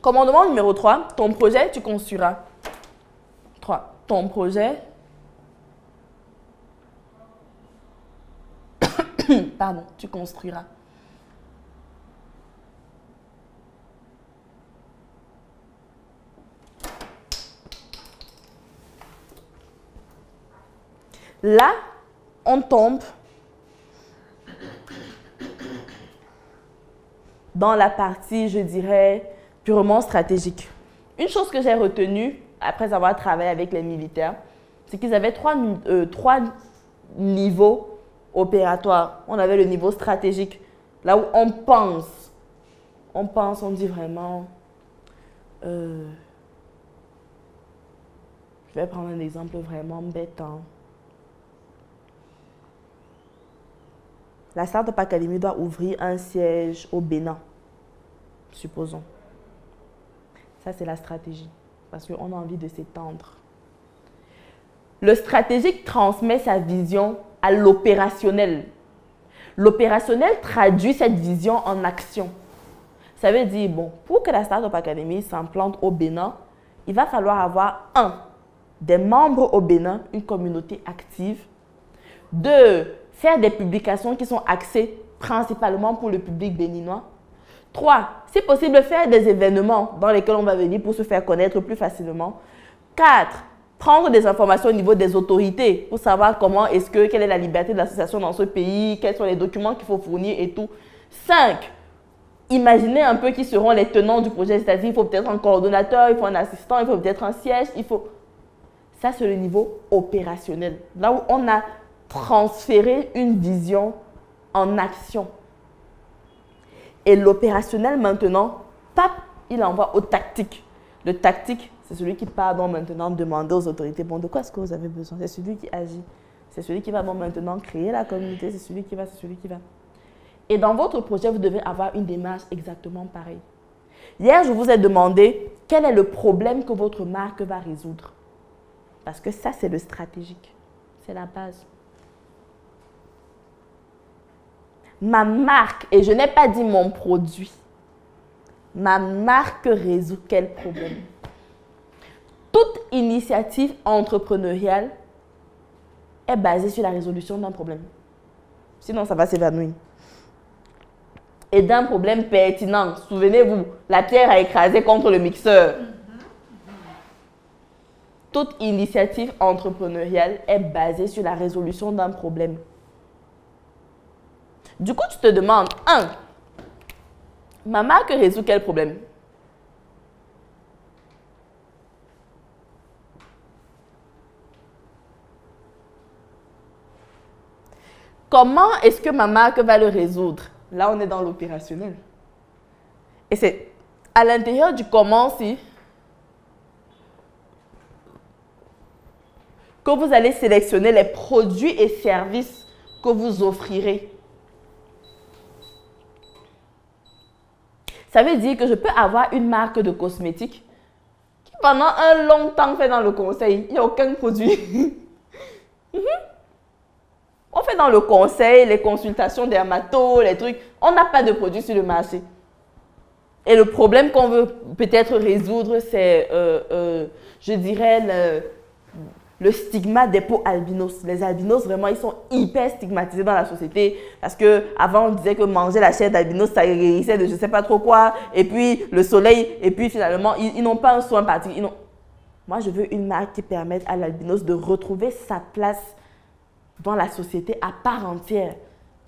Commandement numéro 3, ton projet, tu construiras. 3. Ton projet, pardon, tu construiras. Là, on tombe dans la partie, je dirais, purement stratégique. Une chose que j'ai retenue après avoir travaillé avec les militaires, c'est qu'ils avaient trois niveaux opératoires. On avait le niveau stratégique, là où on pense. On dit vraiment... je vais prendre un exemple vraiment bête. La Startup Academy doit ouvrir un siège au Bénin, supposons. Ça, c'est la stratégie, parce qu'on a envie de s'étendre. Le stratégique transmet sa vision à l'opérationnel. L'opérationnel traduit cette vision en action. Ça veut dire, bon, pour que la Startup Academy s'implante au Bénin, il va falloir avoir, 1, des membres au Bénin, une communauté active. 2, faire des publications qui sont axées principalement pour le public béninois. 3, si possible, faire des événements dans lesquels on va venir pour se faire connaître plus facilement. 4, prendre des informations au niveau des autorités pour savoir quelle est la liberté de l'association dans ce pays, quels sont les documents qu'il faut fournir et tout. 5, imaginez un peu qui seront les tenants du projet, c'est-à-dire il faut peut-être un coordonnateur, il faut un assistant, il faut peut-être un siège, il faut... Ça, c'est le niveau opérationnel, là où on a transféré une vision en action. Et l'opérationnel maintenant, pap, il envoie au tactique. Le tactique, c'est celui qui part donc maintenant demander aux autorités, bon, de quoi est-ce que vous avez besoin? C'est celui qui agit. C'est celui qui va donc maintenant créer la communauté, c'est celui qui va. Et dans votre projet, vous devez avoir une démarche exactement pareille. Hier, je vous ai demandé quel est le problème que votre marque va résoudre. Parce que ça, c'est le stratégique. C'est la base. Ma marque, et je n'ai pas dit mon produit, ma marque résout quel problème? Toute initiative entrepreneuriale est basée sur la résolution d'un problème. Sinon, ça va s'évanouir. Et d'un problème pertinent. Souvenez-vous, la pierre a écrasé contre le mixeur. Toute initiative entrepreneuriale est basée sur la résolution d'un problème. Du coup, tu te demandes, 1, ma marque résout quel problème? Comment est-ce que ma marque va le résoudre? Là, on est dans l'opérationnel. Et c'est à l'intérieur du comment-si que vous allez sélectionner les produits et services que vous offrirez. Ça veut dire que je peux avoir une marque de cosmétiques qui pendant un long temps fait dans le conseil. Il n'y a aucun produit. On fait dans le conseil, les consultations dermato, les trucs. On n'a pas de produits sur le marché. Et le problème qu'on veut peut-être résoudre, c'est, je dirais, le stigma des peaux albinos. Les albinos, vraiment, ils sont hyper stigmatisés dans la société parce qu'avant, on disait que manger la chair d'albinos, ça guérissait de je ne sais pas trop quoi. Et puis, le soleil, et puis finalement, ils n'ont pas un soin particulier. Moi, je veux une marque qui permette à l'albinos de retrouver sa place dans la société à part entière,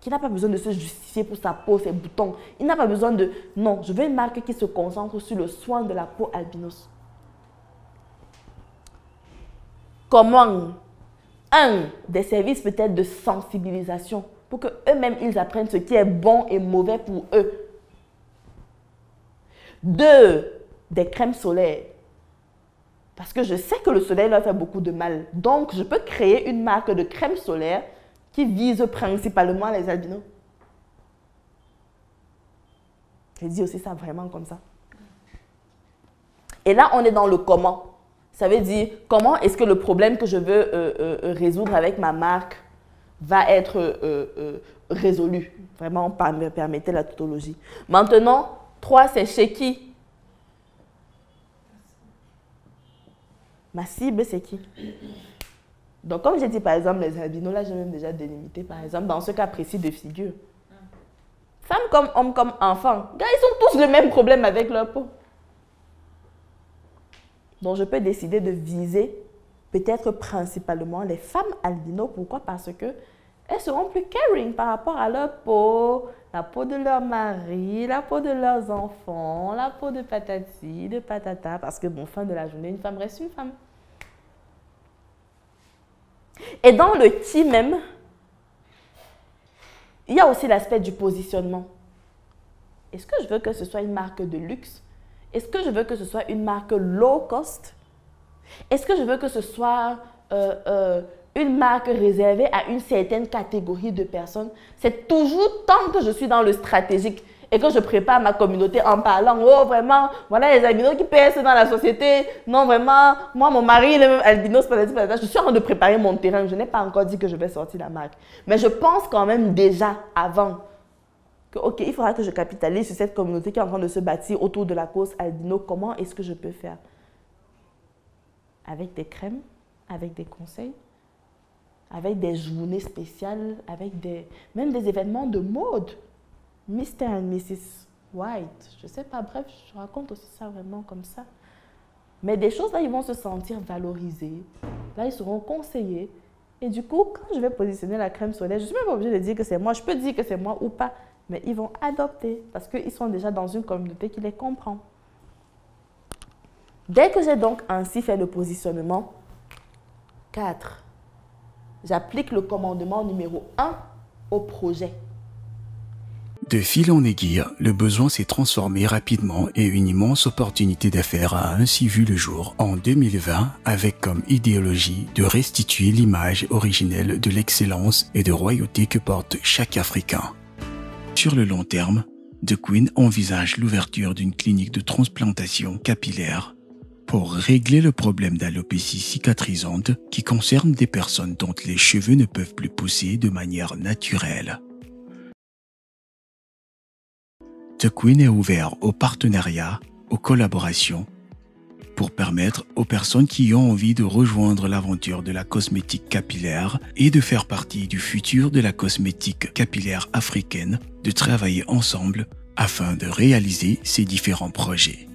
qui n'a pas besoin de se justifier pour sa peau, ses boutons. Il n'a pas besoin de... Non, je veux une marque qui se concentre sur le soin de la peau albinos. Comment? 1, des services peut-être de sensibilisation pour qu'eux-mêmes, ils apprennent ce qui est bon et mauvais pour eux. 2, des crèmes solaires. Parce que je sais que le soleil leur fait beaucoup de mal. Donc, je peux créer une marque de crème solaire qui vise principalement les albinos. Je dis aussi ça vraiment comme ça. Et là, on est dans le comment. Ça veut dire comment est-ce que le problème que je veux résoudre avec ma marque va être résolu. Vraiment, permettez la tautologie. Maintenant, 3, c'est chez qui? Ma cible, c'est qui? Donc, comme j'ai dit, par exemple, les albinos, là, j'ai même déjà délimité, par exemple, dans ce cas précis de figure. Femmes comme hommes comme enfants, gars, ils ont tous le même problème avec leur peau. Donc, je peux décider de viser peut-être principalement les femmes albinos. Pourquoi? Parce que elles seront plus caring par rapport à leur peau, la peau de leur mari, la peau de leurs enfants, la peau de patati, de patata. Parce que, bon, fin de la journée, une femme reste une femme. Et dans le qui même, il y a aussi l'aspect du positionnement. Est-ce que je veux que ce soit une marque de luxe? Est-ce que je veux que ce soit une marque low cost? Est-ce que je veux que ce soit une marque réservée à une certaine catégorie de personnes? C'est toujours tant que je suis dans le stratégique et que je prépare ma communauté en parlant, oh vraiment, voilà les albinos qui percent dans la société, non vraiment, moi mon mari il est albinos, je suis en train de préparer mon terrain, je n'ai pas encore dit que je vais sortir la marque. Mais je pense quand même déjà avant que, ok, il faudra que je capitalise sur cette communauté qui est en train de se bâtir autour de la cause albino. Comment est-ce que je peux faire? Avec des crèmes, avec des conseils, avec des journées spéciales, avec même des événements de mode. Mr. and Mrs. White, je ne sais pas, bref, je raconte aussi ça vraiment comme ça. Mais des choses là, ils vont se sentir valorisés, là, ils seront conseillés. Et du coup, quand je vais positionner la crème solaire, je ne suis même pas obligée de dire que c'est moi, je peux dire que c'est moi ou pas, mais ils vont adopter parce qu'ils sont déjà dans une communauté qui les comprend. Dès que j'ai donc ainsi fait le positionnement, 4, j'applique le commandement numéro 1 au projet. De fil en aiguille, le besoin s'est transformé rapidement et une immense opportunité d'affaires a ainsi vu le jour en 2020 avec comme idéologie de restituer l'image originelle de l'excellence et de royauté que porte chaque Africain. Sur le long terme, The Queen envisage l'ouverture d'une clinique de transplantation capillaire pour régler le problème d'alopécie cicatrisante qui concerne des personnes dont les cheveux ne peuvent plus pousser de manière naturelle. The Queen est ouvert aux partenariats, aux collaborations, pour permettre aux personnes qui ont envie de rejoindre l'aventure de la cosmétique capillaire et de faire partie du futur de la cosmétique capillaire africaine, de travailler ensemble afin de réaliser ces différents projets.